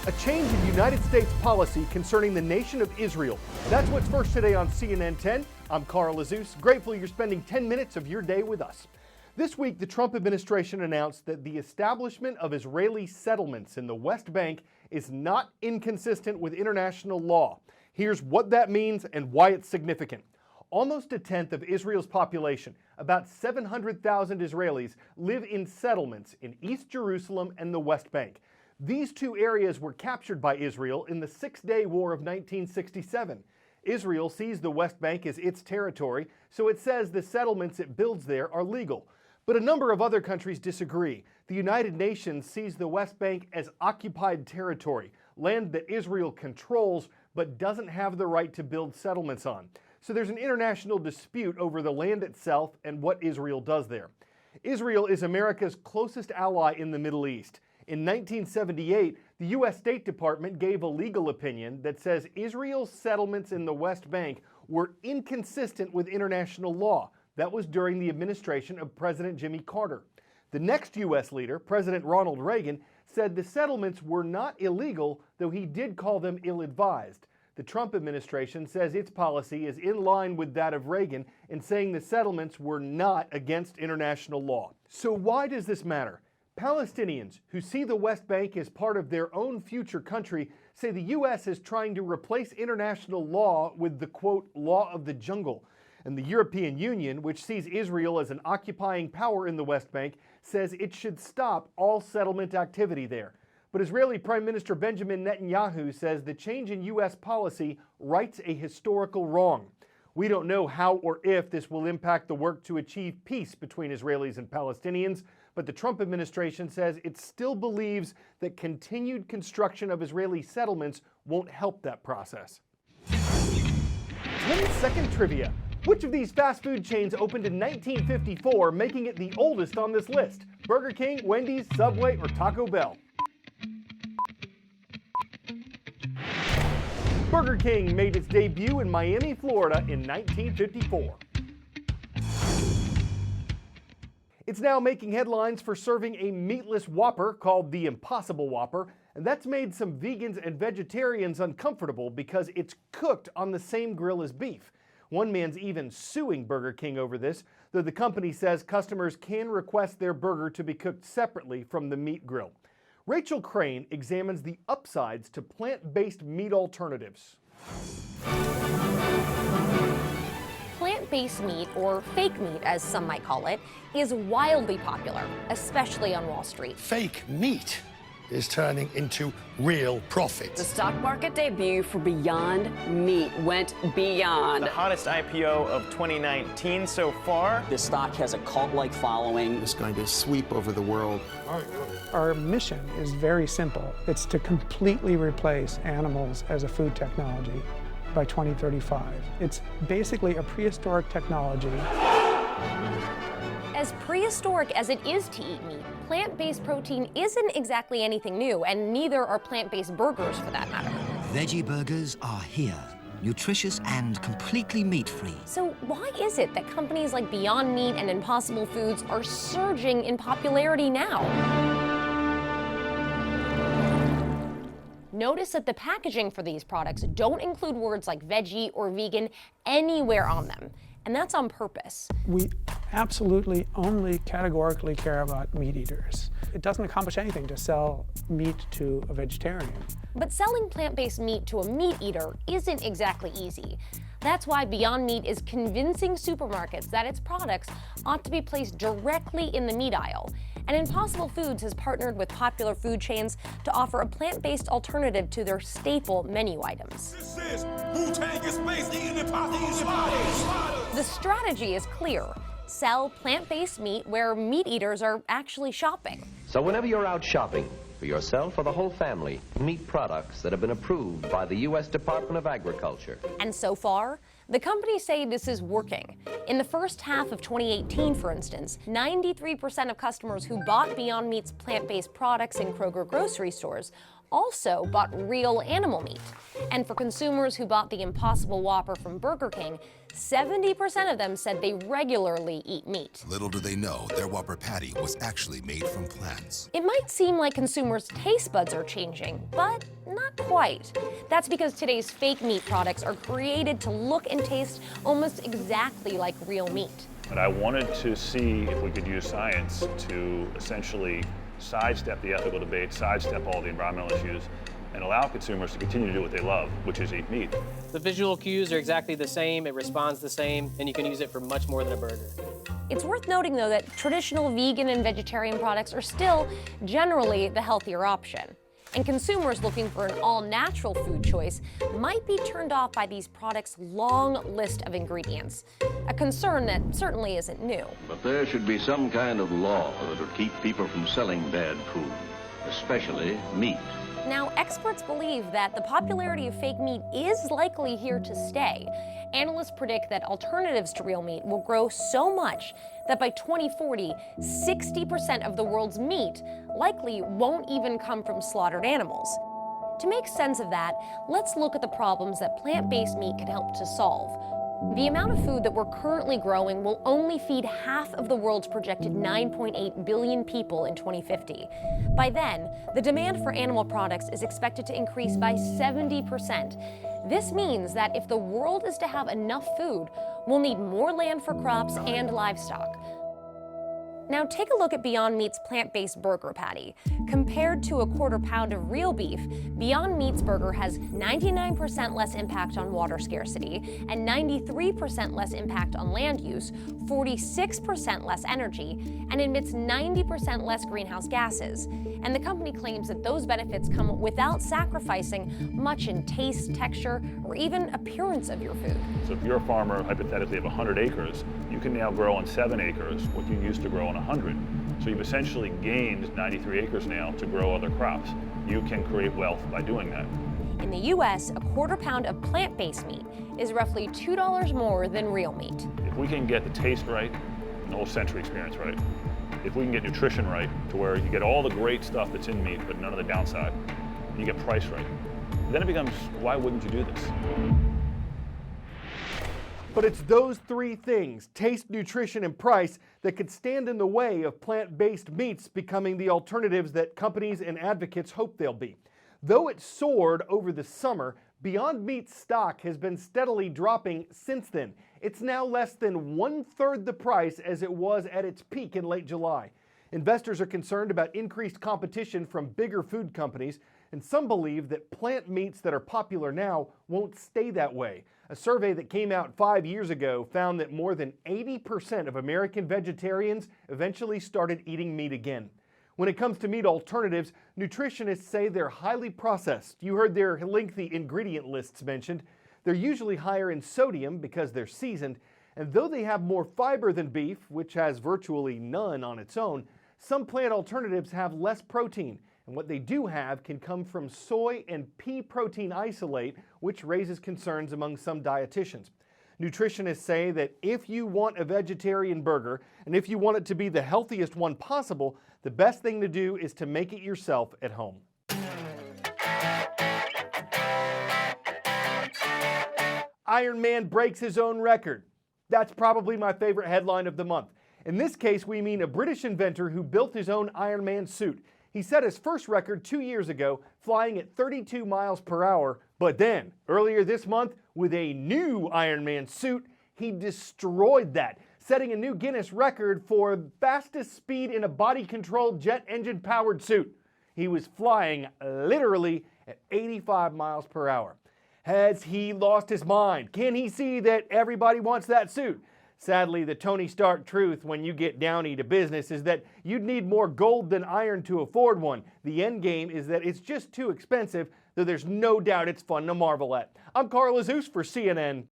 A change in United States policy concerning the nation of Israel. That's what's first today on CNN 10. I'm Carl Azus. Grateful you're spending 10 minutes of your day with us. This week, the Trump administration announced that the establishment of Israeli settlements in the West Bank is not inconsistent with international law. Here's what that means and why it's significant. Almost a tenth of Israel's population, about 700,000 Israelis, live in settlements in East Jerusalem and the West Bank. These two areas were captured by Israel in the Six-Day War of 1967. Israel sees the West Bank as its territory, so it says the settlements it builds there are legal. But a number of other countries disagree. The United Nations sees the West Bank as occupied territory, land that Israel controls but doesn't have the right to build settlements on. So there's an international dispute over the land itself and what Israel does there. Israel is America's closest ally in the Middle East. In 1978, the U.S. State Department gave a legal opinion that says Israel's settlements in the West Bank were inconsistent with international law. That was during the administration of President Jimmy Carter. The next U.S. leader, President Ronald Reagan, said the settlements were not illegal, though he did call them ill-advised. The Trump administration says its policy is in line with that of Reagan in saying the settlements were not against international law. So why does this matter? Palestinians who see the West Bank as part of their own future country say the U.S. is trying to replace international law with the, quote, law of the jungle. And the European Union, which sees Israel as an occupying power in the West Bank, says it should stop all settlement activity there. But Israeli Prime Minister Benjamin Netanyahu says the change in U.S. policy rights a historical wrong. We don't know how or if this will impact the work to achieve peace between Israelis and Palestinians, but the Trump administration says it still believes that continued construction of Israeli settlements won't help that process. 10-second trivia. Which of these fast food chains opened in 1954, making it the oldest on this list? Burger King, Wendy's, Subway, or Taco Bell? Burger King made its debut in Miami, Florida in 1954. It's now making headlines for serving a meatless Whopper called the Impossible Whopper, and that's made some vegans and vegetarians uncomfortable because it's cooked on the same grill as beef. One man's even suing Burger King over this, though the company says customers can request their burger to be cooked separately from the meat grill. Rachel Crane examines the upsides to plant-based meat alternatives. Plant-based meat, or fake meat as some might call it, is wildly popular, especially on Wall Street. Fake meat is turning into real profit. The stock market debut for Beyond Meat went beyond. The hottest IPO of 2019 so far. This stock has a cult-like following. It's going to sweep over the world. Our mission is very simple. It's to completely replace animals as a food technology by 2035. It's basically a prehistoric technology. As prehistoric as it is to eat meat, plant-based protein isn't exactly anything new, and neither are plant-based burgers for that matter. Veggie burgers are here, nutritious and completely meat-free. So why is it that companies like Beyond Meat and Impossible Foods are surging in popularity now? Notice that the packaging for these products don't include words like veggie or vegan anywhere on them. And that's on purpose. We absolutely only categorically care about meat eaters. It doesn't accomplish anything to sell meat to a vegetarian. But selling plant-based meat to a meat eater isn't exactly easy. That's why Beyond Meat is convincing supermarkets that its products ought to be placed directly in the meat aisle. And Impossible Foods has partnered with popular food chains to offer a plant-based alternative to their staple menu items. This is Wu-Tang in space, eating Impossible. The strategy is clear. Sell plant-based meat where meat eaters are actually shopping. So whenever you're out shopping, for yourself or the whole family, meat products that have been approved by the U.S. Department of Agriculture. And so far, the companies say this is working. In the first half of 2018, for instance, 93% of customers who bought Beyond Meat's plant-based products in Kroger grocery stores also bought real animal meat. And for consumers who bought the Impossible Whopper from Burger King, 70% of them said they regularly eat meat. Little do they know, their Whopper patty was actually made from plants. It might seem like consumers' taste buds are changing, but not quite. That's because today's fake meat products are created to look and taste almost exactly like real meat. But I wanted to see if we could use science to essentially sidestep the ethical debate, sidestep all the environmental issues, and allow consumers to continue to do what they love, which is eat meat. The visual cues are exactly the same, it responds the same, and you can use it for much more than a burger. It's worth noting, though, that traditional vegan and vegetarian products are still generally the healthier option. And consumers looking for an all-natural food choice might be turned off by these products' long list of ingredients, a concern that certainly isn't new. But there should be some kind of law that would keep people from selling bad food, especially meat. Now, experts believe that the popularity of fake meat is likely here to stay. Analysts predict that alternatives to real meat will grow so much that by 2040, 60% of the world's meat likely won't even come from slaughtered animals. To make sense of that, let's look at the problems that plant-based meat can help to solve. The amount of food that we're currently growing will only feed half of the world's projected 9.8 billion people in 2050. By then, the demand for animal products is expected to increase by 70%. This means that if the world is to have enough food, we'll need more land for crops and livestock. Now take a look at Beyond Meat's plant-based burger patty. Compared to a quarter pound of real beef, Beyond Meat's burger has 99% less impact on water scarcity and 93% less impact on land use, 46% less energy, and emits 90% less greenhouse gases. And the company claims that those benefits come without sacrificing much in taste, texture, or even appearance of your food. So if you're a farmer, hypothetically, of 100 acres, you can now grow on 7 acres what you used to grow on 100. So you've essentially gained 93 acres now to grow other crops. You can create wealth by doing that. In the US, a quarter pound of plant-based meat is roughly $2 more than real meat. If we can get the taste right and the whole sensory experience right, if we can get nutrition right to where you get all the great stuff that's in meat but none of the downside, and you get price right, then it becomes, why wouldn't you do this? But it's those three things, taste, nutrition, and price, that could stand in the way of plant-based meats becoming the alternatives that companies and advocates hope they'll be. Though it soared over the summer, Beyond Meat's stock has been steadily dropping since then. It's now less than 1/3 the price as it was at its peak in late July. Investors are concerned about increased competition from bigger food companies, and some believe that plant meats that are popular now won't stay that way. A survey that came out 5 years ago found that more than 80% of American vegetarians eventually started eating meat again. When it comes to meat alternatives, nutritionists say they're highly processed. You heard their lengthy ingredient lists mentioned. They're usually higher in sodium because they're seasoned, and though they have more fiber than beef, which has virtually none on its own, some plant alternatives have less protein, and what they do have can come from soy and pea protein isolate, which raises concerns among some dietitians. Nutritionists say that if you want a vegetarian burger, and if you want it to be the healthiest one possible, the best thing to do is to make it yourself at home. Iron Man breaks his own record. That's probably my favorite headline of the month. In this case, we mean a British inventor who built his own Iron Man suit. He set his first record 2 years ago, flying at 32 miles per hour, but then, earlier this month, with a new Iron Man suit, he destroyed that, setting a new Guinness record for fastest speed in a body-controlled jet engine-powered suit. He was flying literally at 85 miles per hour. Has he lost his mind? Can he see that everybody wants that suit? Sadly, the Tony Stark truth when you get downy to business is that you'd need more gold than iron to afford one. The end game is that it's just too expensive, though there's no doubt it's fun to marvel at. I'm Carl Azuz for CNN.